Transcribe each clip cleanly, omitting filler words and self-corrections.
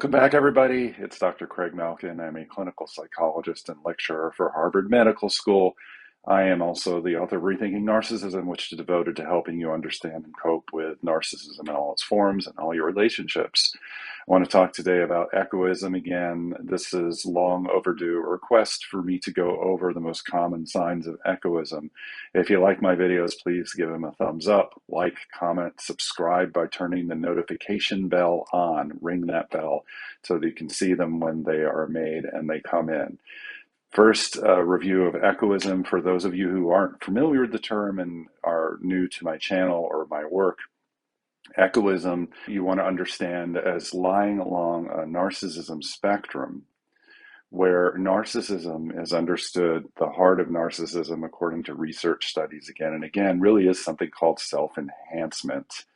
Welcome back, everybody. It's Dr. Craig Malkin. I'm a clinical psychologist and lecturer for Harvard Medical School. I am also the author of Rethinking Narcissism, which is devoted to helping you understand and cope with narcissism in all its forms and all your relationships. I want to talk today about echoism again. This is long overdue request for me to go over the most common signs of echoism. If you like my videos, please give them a thumbs up, like, comment, subscribe by turning the notification bell on. Ring that bell so that you can see them when they are made and they come in. First, a review of echoism for those of you who aren't familiar with the term and are new to my channel or my work. Echoism, you want to understand as lying along a narcissism spectrum, where narcissism is understood, the heart of narcissism, according to research studies again and again, really is something called self-enhancement,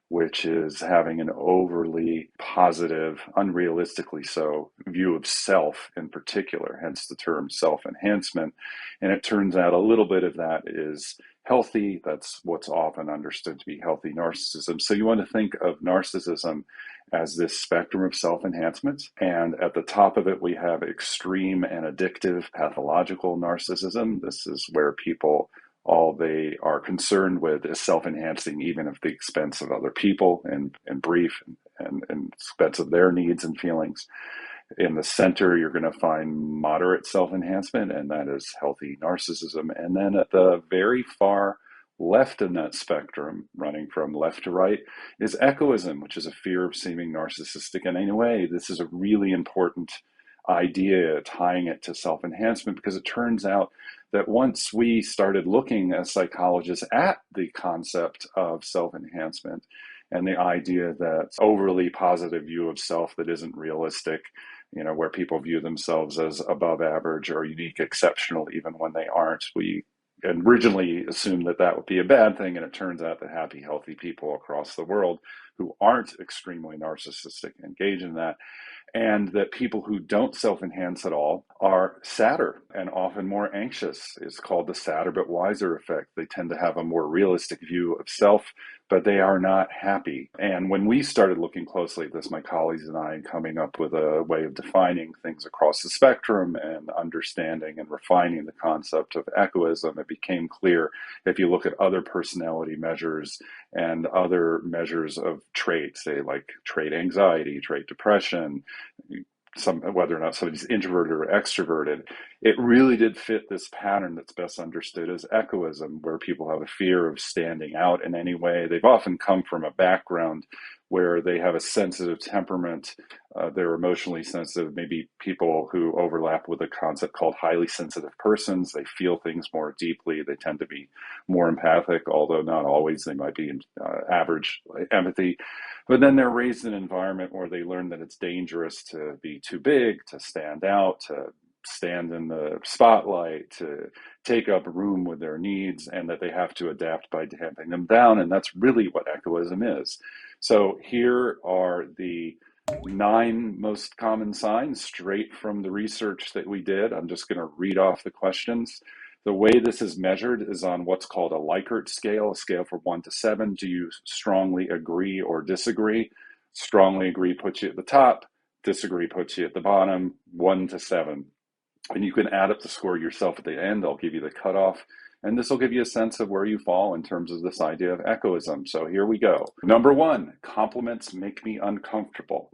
which is having an overly positive, unrealistically so, view of self in particular, hence the term self-enhancement. And it turns out a little bit of that is healthy. That's what's often understood to be healthy narcissism. So you want to think of narcissism as this spectrum of self-enhancement. And at the top of it, we have extreme and addictive pathological narcissism. This is where people all they are concerned with is self-enhancing, even at the expense of other people, and brief, and expense of their needs and feelings. In the center, you're going to find moderate self-enhancement, and that is healthy narcissism. And then at the very far left in that spectrum, running from left to right, is echoism, which is a fear of seeming narcissistic in any way. This is a really important idea, tying it to self-enhancement, because it turns out that once we started looking as psychologists at the concept of self-enhancement and the idea that overly positive view of self that isn't realistic, where people view themselves as above average or unique, exceptional, even when they aren't, we originally assumed that that would be a bad thing, and it turns out that happy, healthy people across the world who aren't extremely narcissistic engage in that, and that people who don't self-enhance at all are sadder and often more anxious. It's called the sadder but wiser effect. They tend to have a more realistic view of self, but they are not happy. And when we started looking closely at this, my colleagues and I, coming up with a way of defining things across the spectrum and understanding and refining the concept of echoism, it became clear, if you look at other personality measures and other measures of traits, say like trait anxiety, trait depression, whether or not somebody's introverted or extroverted, it really did fit this pattern that's best understood as echoism, where people have a fear of standing out in any way. They've often come from a background where they have a sensitive temperament, they're emotionally sensitive, maybe people who overlap with a concept called highly sensitive persons. They feel things more deeply, they tend to be more empathic, although not always. They might be average empathy. But then they're raised in an environment where they learn that it's dangerous to be too big, to stand out, to stand in the spotlight, to take up room with their needs, and that they have to adapt by damping them down. And that's really what echoism is. So here are the 9 most common signs straight from the research that we did. I'm just going to read off the questions. The way this is measured is on what's called a Likert scale, a scale from 1 to 7. Do you strongly agree or disagree? Strongly agree puts you at the top, disagree puts you at the bottom, 1 to 7. And you can add up the score yourself at the end. I'll give you the cutoff. And this will give you a sense of where you fall in terms of this idea of echoism. So here we go. Number 1, compliments make me uncomfortable.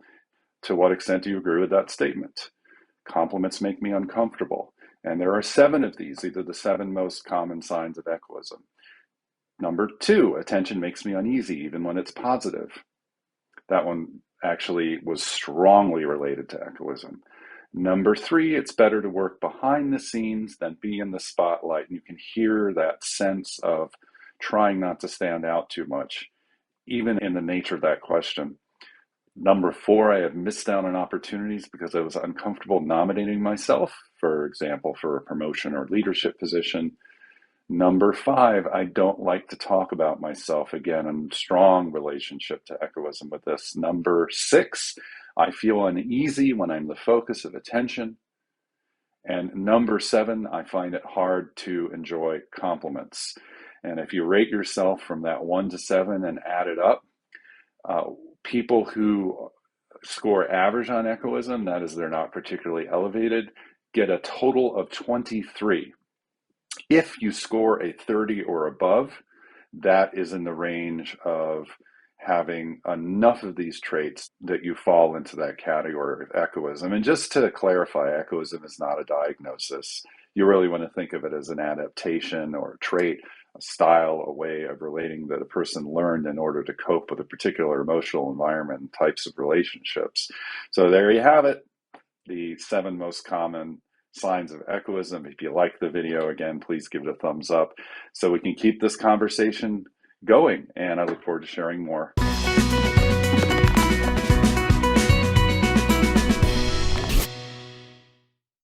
To what extent do you agree with that statement? Compliments make me uncomfortable. And there are 7 of these. These are the 7 most common signs of echoism. Number 2, attention makes me uneasy, even when it's positive. That one actually was strongly related to echoism. Number 3, it's better to work behind the scenes than be in the spotlight. And you can hear that sense of trying not to stand out too much, even in the nature of that question. Number 4, I have missed out on opportunities because I was uncomfortable nominating myself, for example, for a promotion or leadership position. Number 5, I don't like to talk about myself. Again, a strong relationship to echoism with this. Number 6, I feel uneasy when I'm the focus of attention. And number 7, I find it hard to enjoy compliments. And if you rate yourself from that 1 to 7 and add it up, people who score average on echoism, that is, they're not particularly elevated, get a total of 23. If you score a 30 or above, that is in the range of having enough of these traits that you fall into that category of echoism. And just to clarify, echoism is not a diagnosis. You really want to think of it as an adaptation or a trait, a style, a way of relating that a person learned in order to cope with a particular emotional environment and types of relationships. So there you have it, the 7 most common signs of echoism. If you like the video, again, please give it a thumbs up so we can keep this conversation going, and I look forward to sharing more.